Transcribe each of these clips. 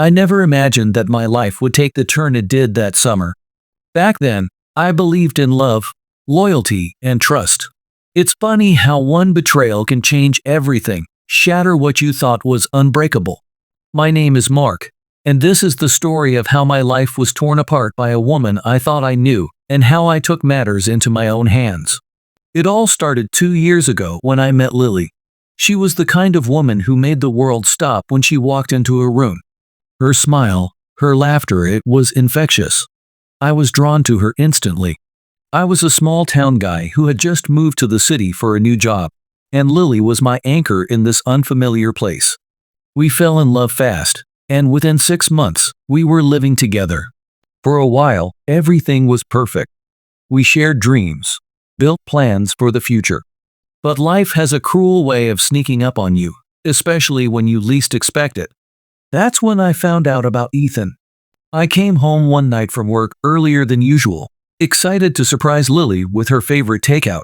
I never imagined that my life would take the turn it did that summer. Back then, I believed in love, loyalty, and trust. It's funny how one betrayal can change everything, shatter what you thought was unbreakable. My name is Mark, and this is the story of how my life was torn apart by a woman I thought I knew, and how I took matters into my own hands. It all started 2 years ago when I met Lily. She was the kind of woman who made the world stop when she walked into a room. Her smile, her laughter, it was infectious. I was drawn to her instantly. I was a small town guy who had just moved to the city for a new job, and Lily was my anchor in this unfamiliar place. We fell in love fast, and within 6 months, we were living together. For a while, everything was perfect. We shared dreams, built plans for the future. But life has a cruel way of sneaking up on you, especially when you least expect it. That's when I found out about Ethan. I came home one night from work earlier than usual, excited to surprise Lily with her favorite takeout.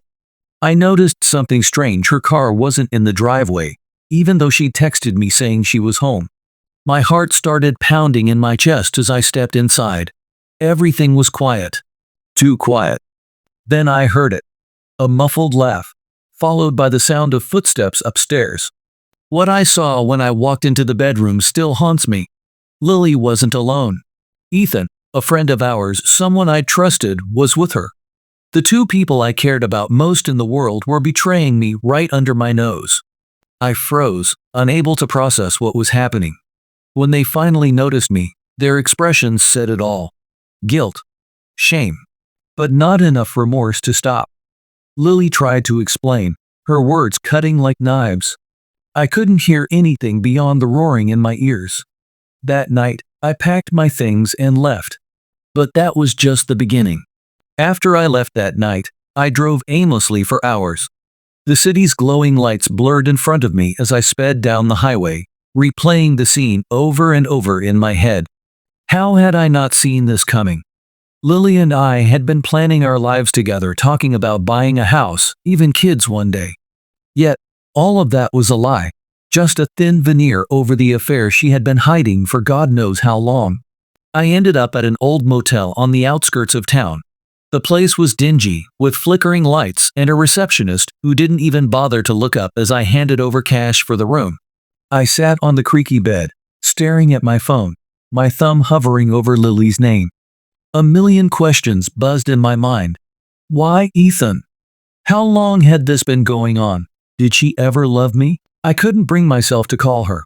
I noticed something strange. Her car wasn't in the driveway, even though she texted me saying she was home. My heart started pounding in my chest as I stepped inside. Everything was quiet. Too quiet. Then I heard it. A muffled laugh, followed by the sound of footsteps upstairs. What I saw when I walked into the bedroom still haunts me. Lily wasn't alone. Ethan, a friend of ours, someone I trusted, was with her. The two people I cared about most in the world were betraying me right under my nose. I froze, unable to process what was happening. When they finally noticed me, their expressions said it all. Guilt. Shame. But not enough remorse to stop. Lily tried to explain, her words cutting like knives. I couldn't hear anything beyond the roaring in my ears. That night, I packed my things and left. But that was just the beginning. After I left that night, I drove aimlessly for hours. The city's glowing lights blurred in front of me as I sped down the highway, replaying the scene over and over in my head. How had I not seen this coming? Lily and I had been planning our lives together, talking about buying a house, even kids one day. Yet, all of that was a lie, just a thin veneer over the affair she had been hiding for God knows how long. I ended up at an old motel on the outskirts of town. The place was dingy, with flickering lights and a receptionist who didn't even bother to look up as I handed over cash for the room. I sat on the creaky bed, staring at my phone, my thumb hovering over Lily's name. A million questions buzzed in my mind. Why Ethan? How long had this been going on? Did she ever love me? I couldn't bring myself to call her.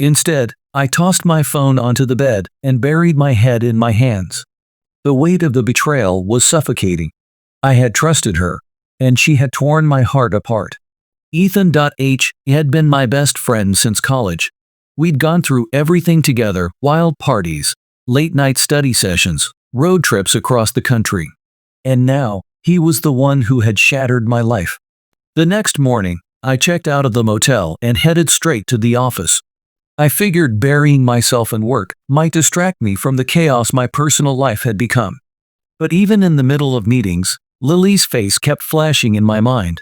Instead, I tossed my phone onto the bed and buried my head in my hands. The weight of the betrayal was suffocating. I had trusted her, and she had torn my heart apart. Ethan.H had been my best friend since college. We'd gone through everything together: wild parties, late-night study sessions, road trips across the country. And now, he was the one who had shattered my life. The next morning, I checked out of the motel and headed straight to the office. I figured burying myself in work might distract me from the chaos my personal life had become. But even in the middle of meetings, Lily's face kept flashing in my mind.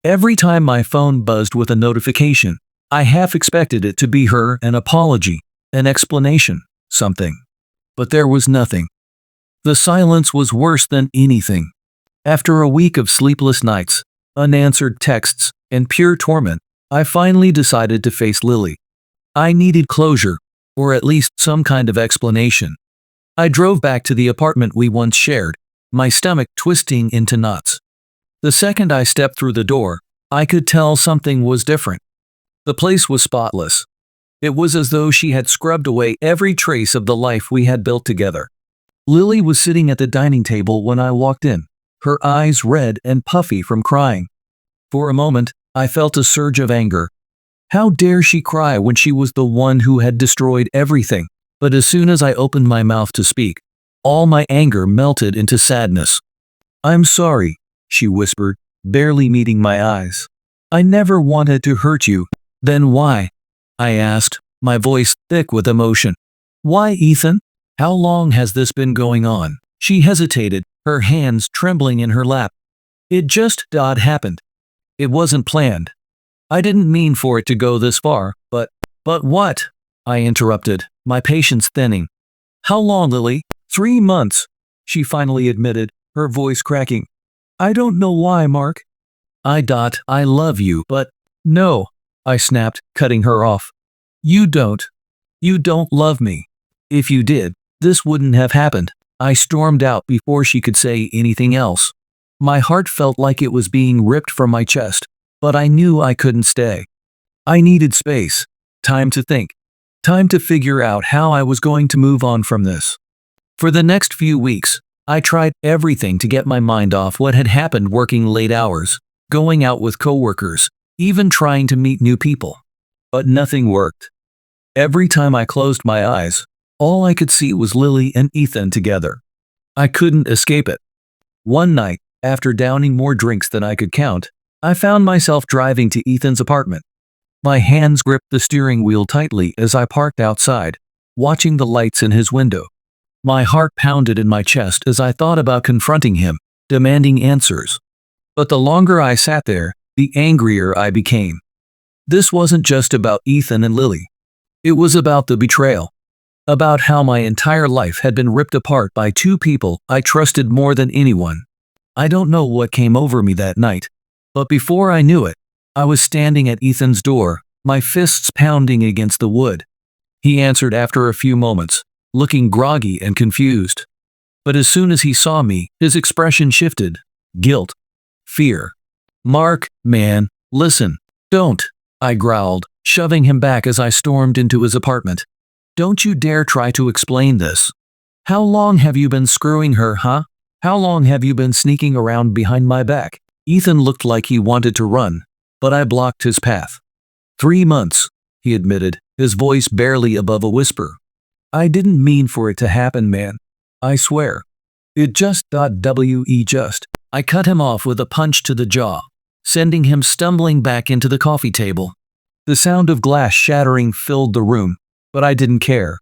Every time my phone buzzed with a notification, I half expected it to be her, an apology, an explanation, something. But there was nothing. The silence was worse than anything. After a week of sleepless nights, unanswered texts, and pure torment, I finally decided to face Lily. I needed closure, or at least some kind of explanation. I drove back to the apartment we once shared, my stomach twisting into knots. The second I stepped through the door, I could tell something was different. The place was spotless. It was as though she had scrubbed away every trace of the life we had built together. Lily was sitting at the dining table when I walked in, her eyes red and puffy from crying. For a moment, I felt a surge of anger. How dare she cry when she was the one who had destroyed everything? But as soon as I opened my mouth to speak, all my anger melted into sadness. "I'm sorry," she whispered, barely meeting my eyes. "I never wanted to hurt you." "Then why?" I asked, my voice thick with emotion. "Why, Ethan? How long has this been going on?" She hesitated, her hands trembling in her lap. "It just happened. It wasn't planned. I didn't mean for it to go this far, but what?" I interrupted, my patience thinning. How long, Lily? 3 months, she finally admitted, her voice cracking. I don't know why, Mark. I love you, but no, I snapped, cutting her off. You don't. You don't love me. If you did, this wouldn't have happened. I stormed out before she could say anything else. My heart felt like it was being ripped from my chest, but I knew I couldn't stay. I needed space, time to think, time to figure out how I was going to move on from this. For the next few weeks, I tried everything to get my mind off what had happened, working late hours, going out with coworkers, even trying to meet new people. But nothing worked. Every time I closed my eyes, all I could see was Lily and Ethan together. I couldn't escape it. One night, after downing more drinks than I could count, I found myself driving to Ethan's apartment. My hands gripped the steering wheel tightly as I parked outside, watching the lights in his window. My heart pounded in my chest as I thought about confronting him, demanding answers. But the longer I sat there, the angrier I became. This wasn't just about Ethan and Lily. It was about the betrayal. About how my entire life had been ripped apart by two people I trusted more than anyone. I don't know what came over me that night, but before I knew it, I was standing at Ethan's door, my fists pounding against the wood. He answered after a few moments, looking groggy and confused. But as soon as he saw me, his expression shifted. Guilt. Fear. Mark, man, listen. Don't, I growled, shoving him back as I stormed into his apartment. Don't you dare try to explain this. How long have you been screwing her, huh? How long have you been sneaking around behind my back? Ethan looked like he wanted to run, but I blocked his path. 3 months, he admitted, his voice barely above a whisper. I didn't mean for it to happen, man. I swear. It just. Just. I cut him off with a punch to the jaw, sending him stumbling back into the coffee table. The sound of glass shattering filled the room, but I didn't care.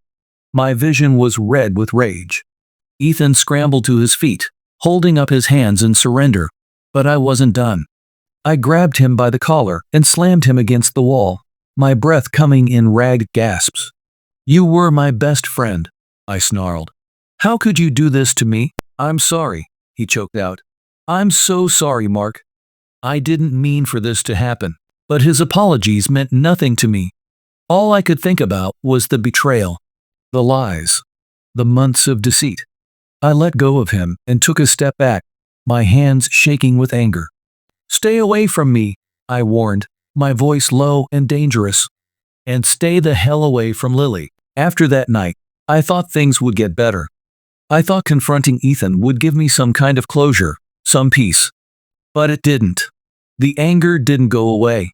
My vision was red with rage. Ethan scrambled to his feet, holding up his hands in surrender, but I wasn't done. I grabbed him by the collar and slammed him against the wall, my breath coming in ragged gasps. You were my best friend, I snarled. How could you do this to me? I'm sorry, he choked out. I'm so sorry, Mark. I didn't mean for this to happen, but his apologies meant nothing to me. All I could think about was the betrayal, the lies, the months of deceit. I let go of him and took a step back, my hands shaking with anger. Stay away from me, I warned, my voice low and dangerous. And stay the hell away from Lily. After that night, I thought things would get better. I thought confronting Ethan would give me some kind of closure, some peace. But it didn't. The anger didn't go away.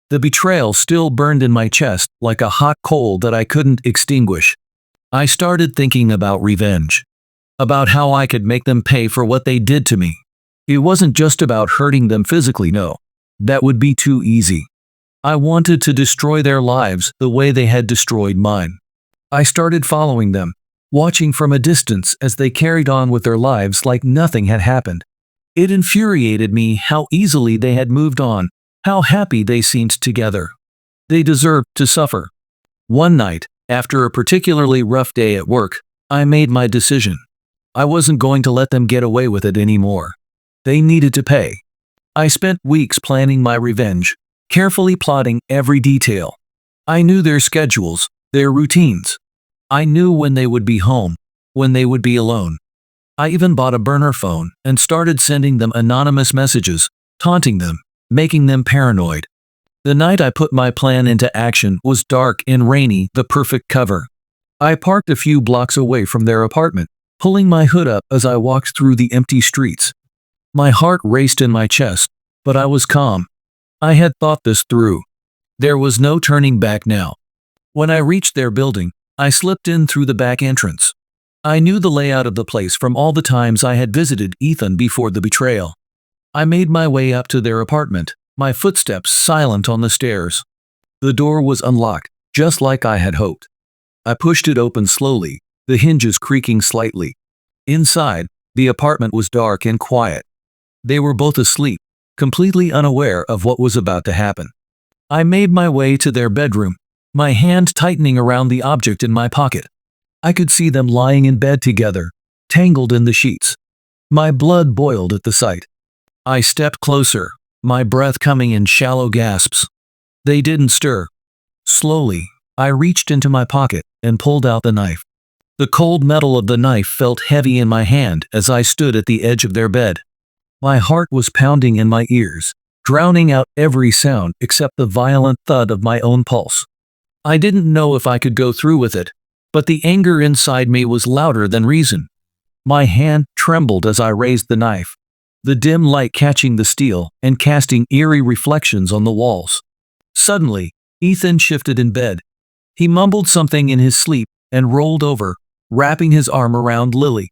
The betrayal still burned in my chest like a hot coal that I couldn't extinguish. I started thinking about revenge. About how I could make them pay for what they did to me. It wasn't just about hurting them physically, no. That would be too easy. I wanted to destroy their lives the way they had destroyed mine. I started following them, watching from a distance as they carried on with their lives like nothing had happened. It infuriated me how easily they had moved on, how happy they seemed together. They deserved to suffer. One night, after a particularly rough day at work, I made my decision. I wasn't going to let them get away with it anymore. They needed to pay. I spent weeks planning my revenge, carefully plotting every detail. I knew their schedules, their routines. I knew when they would be home, when they would be alone. I even bought a burner phone and started sending them anonymous messages, taunting them, making them paranoid. The night I put my plan into action was dark and rainy, the perfect cover. I parked a few blocks away from their apartment, pulling my hood up as I walked through the empty streets. My heart raced in my chest, but I was calm. I had thought this through. There was no turning back now. When I reached their building, I slipped in through the back entrance. I knew the layout of the place from all the times I had visited Ethan before the betrayal. I made my way up to their apartment, my footsteps silent on the stairs. The door was unlocked, just like I had hoped. I pushed it open slowly, the hinges creaking slightly. Inside, the apartment was dark and quiet. They were both asleep, completely unaware of what was about to happen. I made my way to their bedroom, my hand tightening around the object in my pocket. I could see them lying in bed together, tangled in the sheets. My blood boiled at the sight. I stepped closer, my breath coming in shallow gasps. They didn't stir. Slowly, I reached into my pocket and pulled out the knife. The cold metal of the knife felt heavy in my hand as I stood at the edge of their bed. My heart was pounding in my ears, drowning out every sound except the violent thud of my own pulse. I didn't know if I could go through with it, but the anger inside me was louder than reason. My hand trembled as I raised the knife, the dim light catching the steel and casting eerie reflections on the walls. Suddenly, Ethan shifted in bed. He mumbled something in his sleep and rolled over, wrapping his arm around Lily.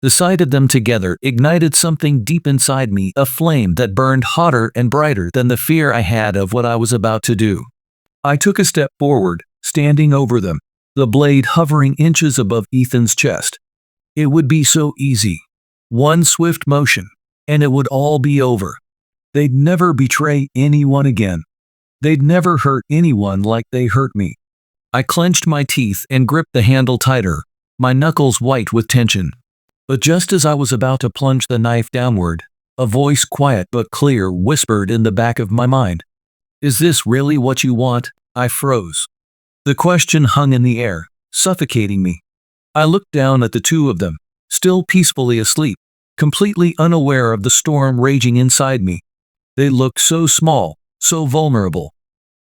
The sight of them together ignited something deep inside me, a flame that burned hotter and brighter than the fear I had of what I was about to do. I took a step forward, standing over them, the blade hovering inches above Ethan's chest. It would be so easy. One swift motion, and it would all be over. They'd never betray anyone again. They'd never hurt anyone like they hurt me. I clenched my teeth and gripped the handle tighter, my knuckles white with tension. But just as I was about to plunge the knife downward, a voice, quiet but clear, whispered in the back of my mind. "Is this really what you want?" I froze. The question hung in the air, suffocating me. I looked down at the two of them, still peacefully asleep, completely unaware of the storm raging inside me. They looked so small, so vulnerable.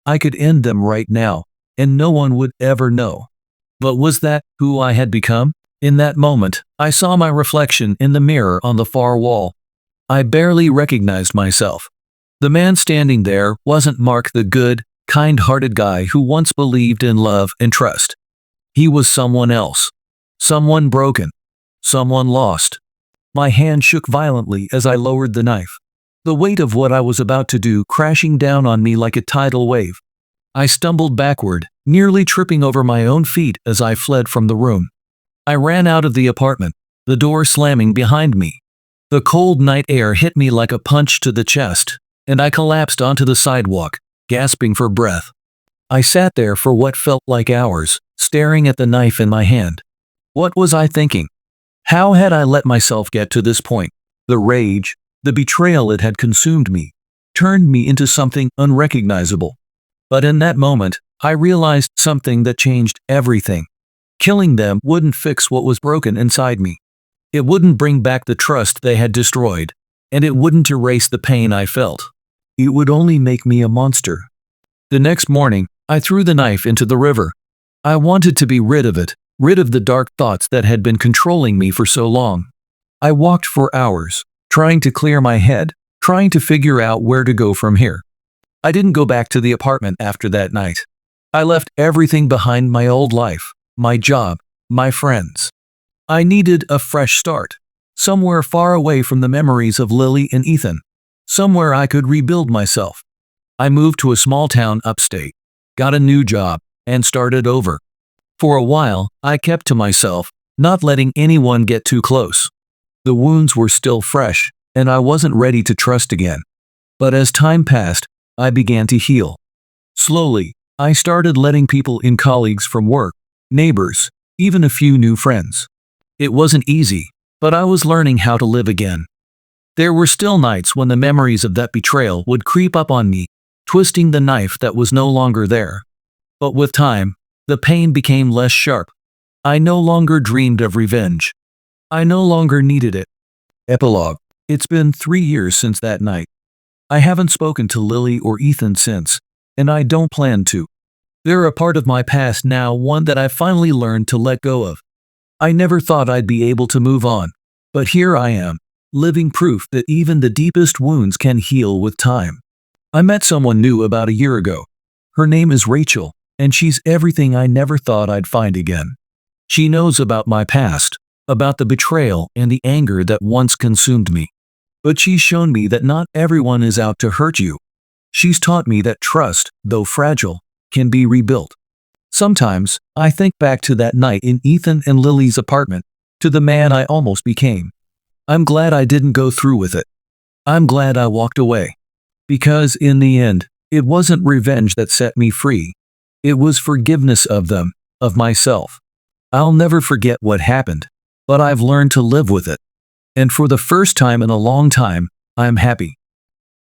I could end them right now, and no one would ever know. But was that who I had become? In that moment, I saw my reflection in the mirror on the far wall. I barely recognized myself. The man standing there wasn't Mark, the good, kind-hearted guy who once believed in love and trust. He was someone else. Someone broken. Someone lost. My hand shook violently as I lowered the knife, the weight of what I was about to do crashing down on me like a tidal wave. I stumbled backward, nearly tripping over my own feet as I fled from the room. I ran out of the apartment, the door slamming behind me. The cold night air hit me like a punch to the chest, and I collapsed onto the sidewalk, gasping for breath. I sat there for what felt like hours, staring at the knife in my hand. What was I thinking? How had I let myself get to this point? The rage, the betrayal it had consumed me, turned me into something unrecognizable. But in that moment, I realized something that changed everything. Killing them wouldn't fix what was broken inside me. It wouldn't bring back the trust they had destroyed, and it wouldn't erase the pain I felt. It would only make me a monster. The next morning, I threw the knife into the river. I wanted to be rid of it, rid of the dark thoughts that had been controlling me for so long. I walked for hours, trying to clear my head, trying to figure out where to go from here. I didn't go back to the apartment after that night. I left everything behind: my old life, my job, my friends. I needed a fresh start, somewhere far away from the memories of Lily and Ethan, somewhere I could rebuild myself. I moved to a small town upstate, got a new job, and started over. For a while, I kept to myself, not letting anyone get too close. The wounds were still fresh, and I wasn't ready to trust again. But as time passed, I began to heal. Slowly, I started letting people in: colleagues from work, neighbors, even a few new friends. It wasn't easy, but I was learning how to live again. There were still nights when the memories of that betrayal would creep up on me, twisting the knife that was no longer there. But with time, the pain became less sharp. I no longer dreamed of revenge. I no longer needed it. Epilogue. It's been 3 years since that night. I haven't spoken to Lily or Ethan since, and I don't plan to. They're a part of my past now, one that I finally learned to let go of. I never thought I'd be able to move on, but here I am, living proof that even the deepest wounds can heal with time. I met someone new about a year ago. Her name is Rachel, and she's everything I never thought I'd find again. She knows about my past, about the betrayal and the anger that once consumed me. But she's shown me that not everyone is out to hurt you. She's taught me that trust, though fragile, can be rebuilt. Sometimes, I think back to that night in Ethan and Lily's apartment, to the man I almost became. I'm glad I didn't go through with it. I'm glad I walked away. Because in the end, it wasn't revenge that set me free. It was forgiveness of them, of myself. I'll never forget what happened, but I've learned to live with it. And for the first time in a long time, I'm happy.